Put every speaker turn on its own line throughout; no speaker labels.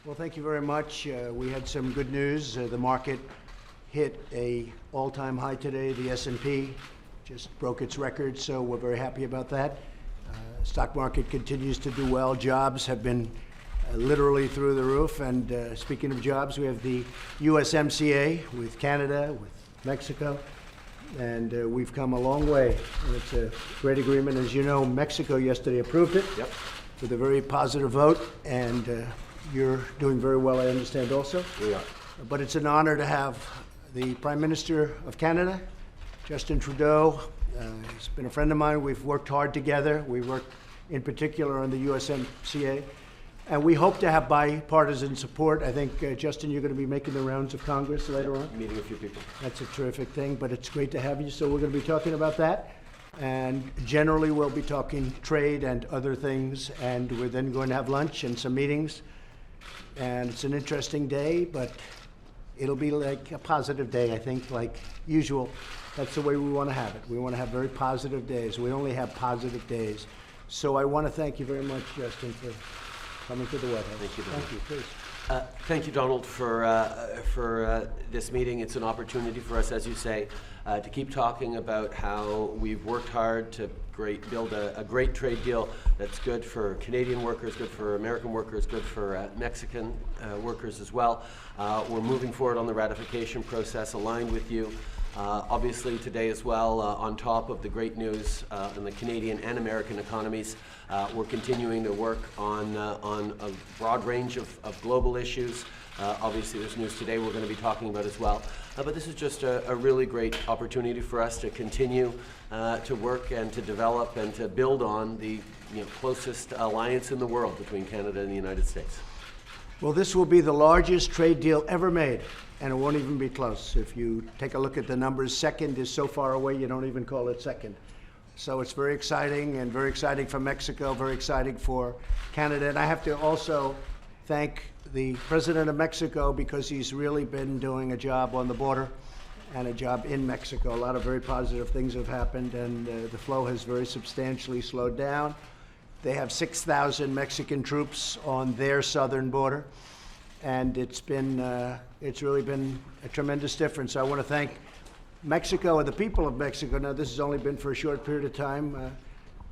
Well, thank you very much. We had some good news. The market hit a all-time high today. The S&P just broke its record, so we're very happy about that. Stock market continues to do well. Jobs have been literally through the roof. And speaking of jobs, we have the USMCA with Canada, with Mexico, and we've come a long way. And it's a great agreement. As you know, Mexico yesterday approved it with a very positive vote, and you're doing very well, I understand, also.
We are.
But it's an honor to have the Prime Minister of Canada, Justin Trudeau. He's been a friend of mine. We've worked hard together. We worked in particular on the USMCA. And we hope to have bipartisan support. I think, Justin, you're going to be making the rounds of Congress later on.
Meeting a few people.
That's a terrific thing, but it's great to have you. So we're going to be talking about that. And generally, we'll be talking trade and other things. And we're then going to have lunch and some meetings. And it's an interesting day, but it'll be like a positive day, I think, like usual. That's the way we want to have it. We want to have very positive days. We only have positive days. So I want to thank you very much, Justin, for coming to the White House.
Thank you, Donald.
Thank you, please.
Thank you, Donald, for this meeting. It's an opportunity for us, as you say, to keep talking about how we've worked hard to build a great trade deal that's good for Canadian workers, good for American workers, good for Mexican workers as well. We're moving forward on the ratification process, aligned with you. Obviously today as well, on top of the great news in the Canadian and American economies, we're continuing to work on a broad range of global issues. Obviously there's news today we're going to be talking about as well. But this is just a really great opportunity for us to continue to work and to develop and to build on the closest alliance in the world between Canada and the United States.
Well, this will be the largest trade deal ever made, and it won't even be close. If you take a look at the numbers, second is so far away you don't even call it second. So it's very exciting, and very exciting for Mexico, very exciting for Canada. And I have to also thank the President of Mexico, because he's really been doing a job on the border and a job in Mexico. A lot of very positive things have happened, and the flow has very substantially slowed down. They have 6,000 Mexican troops on their southern border, and it's really been a tremendous difference. I want to thank Mexico and the people of Mexico. Now, this has only been for a short period of time.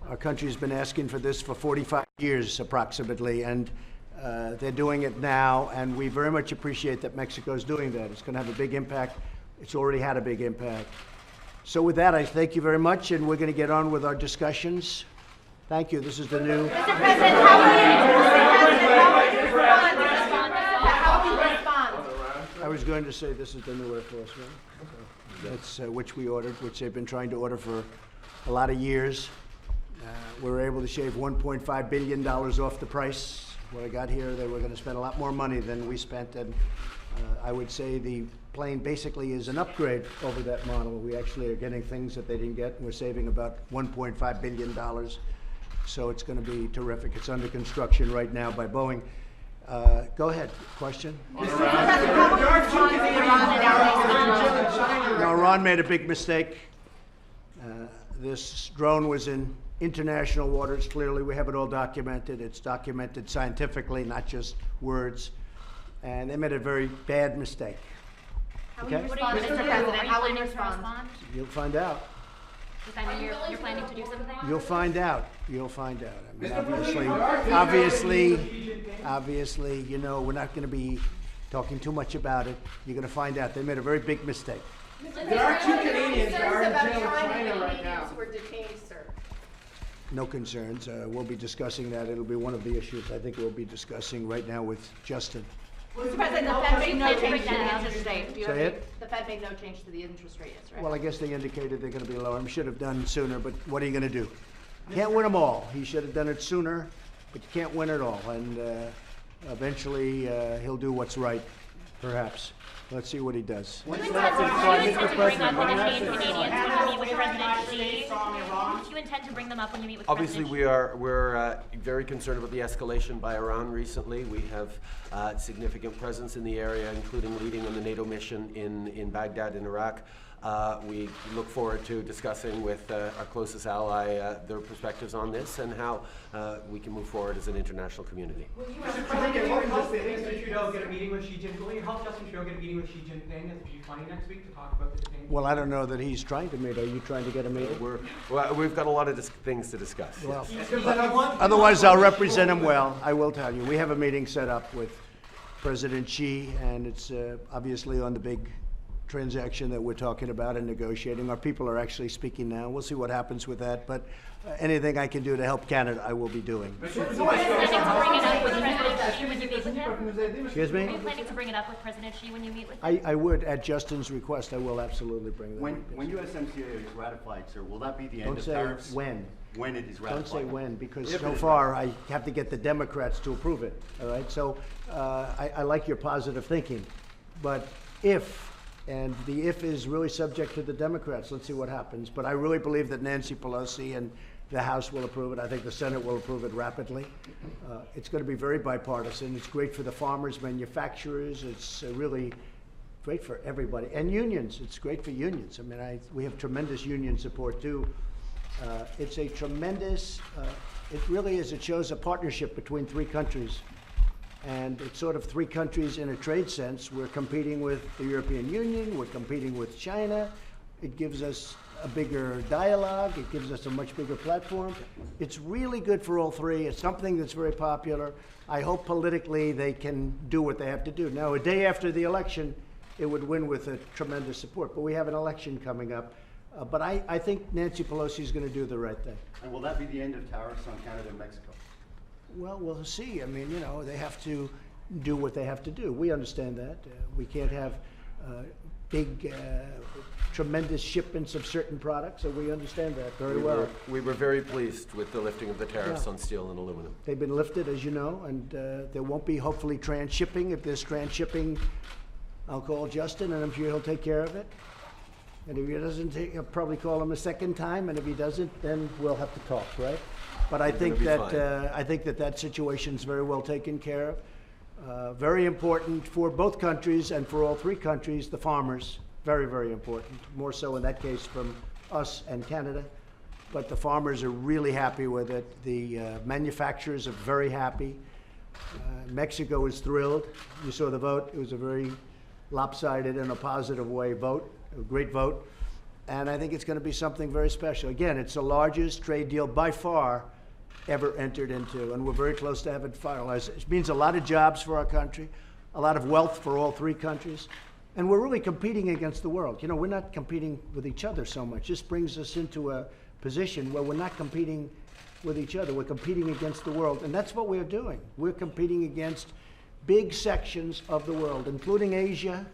Our country's been asking for this for 45 years approximately, and they're doing it now, and we very much appreciate that Mexico's doing that. It's going to have a big impact. It's already had a big impact. So with that, I thank you very much, and we're going to get on with our discussions. Thank you. This is the new...
Mr. President, how will you respond?
I was going to say this is the new Air Force One. That's which we ordered, which they've been trying to order for a lot of years. We were able to shave $1.5 billion off the price. When I got here, they were going to spend a lot more money than we spent, and I would say the plane basically is an upgrade over that model. We actually are getting things that they didn't get, and we're saving about $1.5 billion. So it's going to be terrific. It's under construction right now by Boeing. Go ahead. Question? No, Iran made a big mistake. This drone was in international waters. Clearly, we have it all documented. It's documented scientifically, not just words. And they made a very bad mistake.
How will you respond, Mr. President? How will you respond?
You'll find out.
Does that mean you're planning to do something?
You'll find out. You'll find out. I mean, obviously, you know, we're not going to be talking too much about it. You're going to find out. They made a very big mistake.
There are two Canadians that are in jail in China right now.
Who are detained, sir.
No concerns. We'll be discussing that. It'll be one of the issues I think we'll be discussing right now with Justin.
Mr. President, the Fed made no change to the interest rate.
Say it?
The Fed made no change to the interest rates, right?
Well, I guess they indicated they're going to be lower. I should have done sooner, but what are you going to do? Can't win them all. He should have done it sooner, but you can't win it all. And eventually he'll do what's right, perhaps. Let's see what he does.
Do you intend to bring up the detained Canadians when you meet with President Xi? Do you intend to bring them up when you meet with
Obviously,
President Xi?
we're very concerned about the escalation by Iran recently. We have significant presence in the area, including leading on the NATO mission in Baghdad in Iraq. We look forward to discussing with our closest ally their perspectives on this and how we can move forward as an international community.
Mr. President, will you help Mr. Trudeau get a meeting with Xi Jinping? Will you help Justin Trudeau get a meeting with Xi Jinping at the G20 next week to talk about the detained?
Well, I don't know that he's trying to meet. Are you trying to get a meeting?
We've got a lot of things to discuss.
Well,
yes.
otherwise, I'll represent him well. I will tell you. We have a meeting set up with President Xi, and it's obviously on the big transaction that we're talking about and negotiating. Our people are actually speaking now. We'll see what happens with that, but anything I can do to help Canada, I will be doing.
Are you planning to bring it up with President Xi when you meet with him?
Excuse
Are
me?
you planning to bring it up with President Xi when you meet with him?
I would, at Justin's request, I will absolutely bring that
When
up.
USMCA is ratified, sir, will that be the end
Don't
of
say
tariffs?
when.
When it is ratified.
Don't say when, because
If
so
it is
far, I have to get the Democrats to approve it, all right? So I like your positive thinking, but if, and the if is really subject to the Democrats, let's see what happens. But I really believe that Nancy Pelosi and the House will approve it. I think the Senate will approve it rapidly. It's going to be very bipartisan. It's great for the farmers, manufacturers. It's really great for everybody. And unions, it's great for unions. I mean, we have tremendous union support too. It's a tremendous, it really is, it shows a partnership between three countries. And it's sort of three countries in a trade sense. We're competing with the European Union, we're competing with China. It gives us a bigger dialogue, it gives us a much bigger platform. It's really good for all three. It's something that's very popular. I hope politically they can do what they have to do. Now, a day after the election, it would win with a tremendous support, but we have an election coming up. But I think Nancy Pelosi is going to do the right thing.
And will that be the end of tariffs on Canada and Mexico?
Well, we'll see. I mean, you know, they have to do what they have to do. We understand that. We can't have big, tremendous shipments of certain products, so we understand that very well.
We were very pleased with the lifting of the tariffs
Yeah.
on steel and aluminum.
They've been lifted, as you know, and there won't be, hopefully, transshipping. If there's transshipping, I'll call Justin, and I'm sure he'll take care of it. And if he doesn't, I'll probably call him a second time, and if he doesn't, then we'll have to talk, right? But I think that that situation's very well taken care of. Very important for both countries and for all three countries, the farmers, very, very important. More so in that case from us and Canada. But the farmers are really happy with it. The manufacturers are very happy. Mexico is thrilled. You saw the vote. It was a very lopsided in a positive way vote, a great vote. And I think it's going to be something very special. Again, it's the largest trade deal by far ever entered into, and we're very close to have it finalized. It means a lot of jobs for our country, a lot of wealth for all three countries, and we're really competing against the world. You know, we're not competing with each other so much. This brings us into a position where we're not competing with each other. We're competing against the world, and that's what we're doing. We're competing against big sections of the world, including Asia,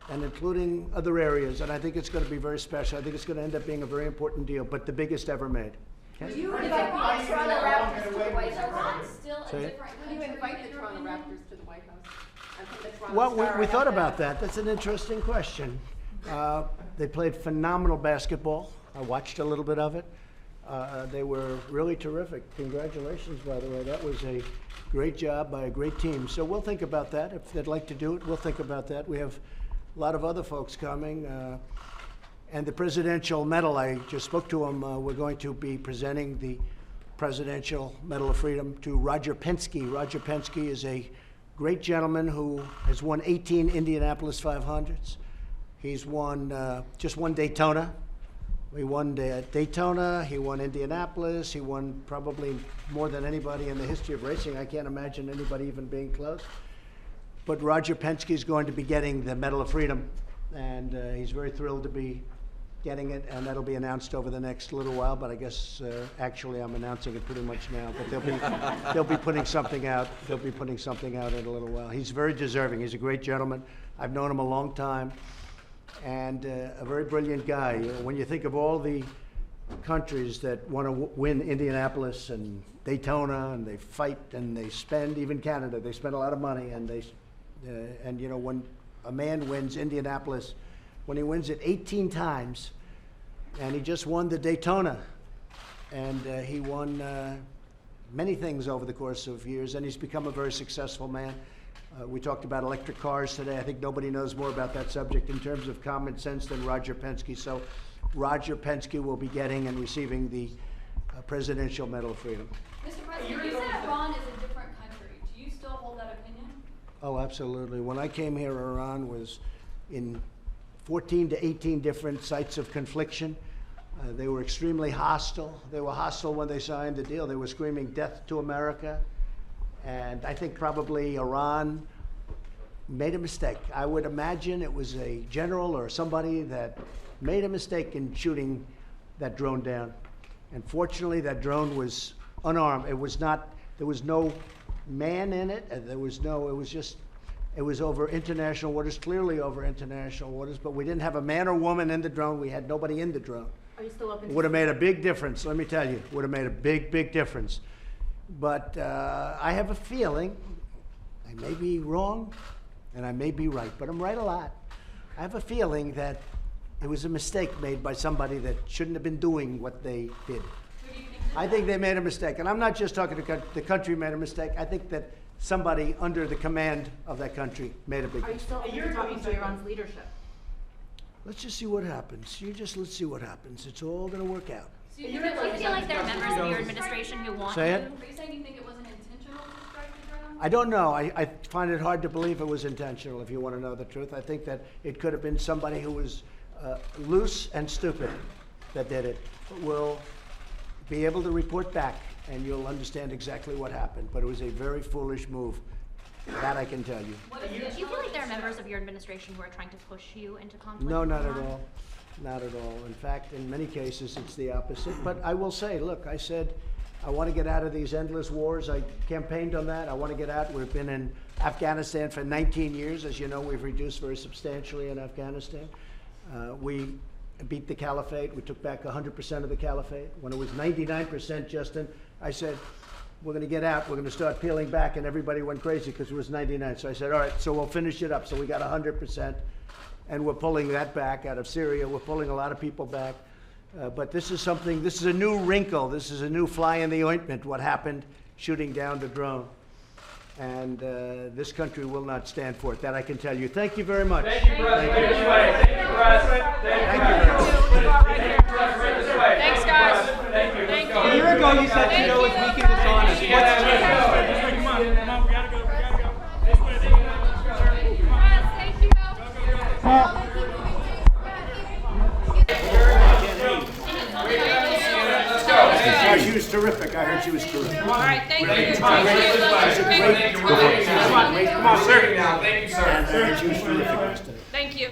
and including other areas, and I think it's going to be very special. I think it's going to end up being a very important deal, but the biggest ever made. Okay?
You invite the Toronto Raptors to the White House.
Still a
Say it.
different.
Will you invite the Toronto Raptors to the White House? I think the Toronto
Well,
Star
we
have
thought
to-
about that. That's an interesting question. They played phenomenal basketball. I watched a little bit of it. They were really terrific. Congratulations, by the way. That was a great job by a great team. So we'll think about that. If they'd like to do it, we'll think about that. We have a lot of other folks coming. And the Presidential Medal, I just spoke to him. We're going to be presenting the Presidential Medal of Freedom to Roger Penske. Roger Penske is a great gentleman who has won 18 Indianapolis 500s. He's just won Daytona. He won Daytona, he won Indianapolis, he won probably more than anybody in the history of racing. I can't imagine anybody even being close. But Roger Penske is going to be getting the Medal of Freedom, and he's very thrilled to be getting it, and that'll be announced over the next little while, but I guess actually I'm announcing it pretty much now, but they'll be putting something out. They'll be putting something out in a little while. He's very deserving. He's a great gentleman. I've known him a long time, and a very brilliant guy. You know, when you think of all the countries that want to win Indianapolis and Daytona, and they fight and they spend, even Canada, they spend a lot of money, and and you know, when a man wins Indianapolis, when he wins it 18 times, and he just won the Daytona, and he won many things over the course of years, and he's become a very successful man. We talked about electric cars today. I think nobody knows more about that subject in terms of common sense than Roger Penske. So Roger Penske will be getting and receiving the Presidential Medal of Freedom.
Mr. President, you said Iran is a different country. Do you still hold that opinion?
Oh, absolutely. When I came here, Iran was in 14 to 18 different sites of confliction. They were extremely hostile. They were hostile when they signed the deal. They were screaming death to America. And I think probably Iran made a mistake. I would imagine it was a general or somebody that made a mistake in shooting that drone down. And fortunately, that drone was unarmed. It was not, there was no man in it. There was no, it was over international waters, clearly over international waters, but we didn't have a man or woman in the drone. We had nobody in the drone.
Are you still open
It
to?
would have made a big difference, let me tell you. Would have made a big, big difference. But I have a feeling, I may be wrong and I may be right, but I'm right a lot. I have a feeling that it was a mistake made by somebody that shouldn't have been doing what they did. I think they made a mistake. And I'm not just talking to the country made a mistake. I think that somebody under the command of that country made a big
Are you
mistake.
still open to talking to Iran's leadership?
Let's just see what happens. Let's see what happens. It's all going to work out.
So
Do you feel like there are members of your administration who want
Say
you?
it.
Are you saying you think it wasn't intentional to strike the drone?
I don't know. I find it hard to believe it was intentional, if you want to know the truth. I think that it could have been somebody who was loose and stupid that did it. But we'll be able to report back, and you'll understand exactly what happened. But it was a very foolish move. That I can tell you.
Do you feel like there are members of your administration who are trying to push you into conflict?
No,
with
not at
Iran?
all. Not at all. In fact, in many cases, it's the opposite. But I will say, look, I said, I want to get out of these endless wars. I campaigned on that. I want to get out. We've been in Afghanistan for 19 years. As you know, we've reduced very substantially in Afghanistan. We beat the caliphate. We took back 100% of the caliphate. When it was 99%, Justin, I said, we're going to get out. We're going to start peeling back. And everybody went crazy because it was 99. So I said, all right, so we'll finish it up. So we got 100%. And we're pulling that back out of Syria. We're pulling a lot of people back. But this is something, this is a new wrinkle. This is a new fly in the ointment, what happened shooting down the drone. And this country will not stand for it. That I can tell you. Thank you very much.
Thank you, President. Thank you, President.
Thank you.
Thanks, guys.
Thank you.
Thank
A
you.
year ago, you said Trudeau was weak and dishonest. What's changed?
Come on, we gotta go, we gotta go. This way,
Thank you.
She was terrific. I heard she was terrific.
All right, thank you.
Great.
Come on, sir.
Now, thank you, sir.
I heard she was terrific yesterday.
Thank you.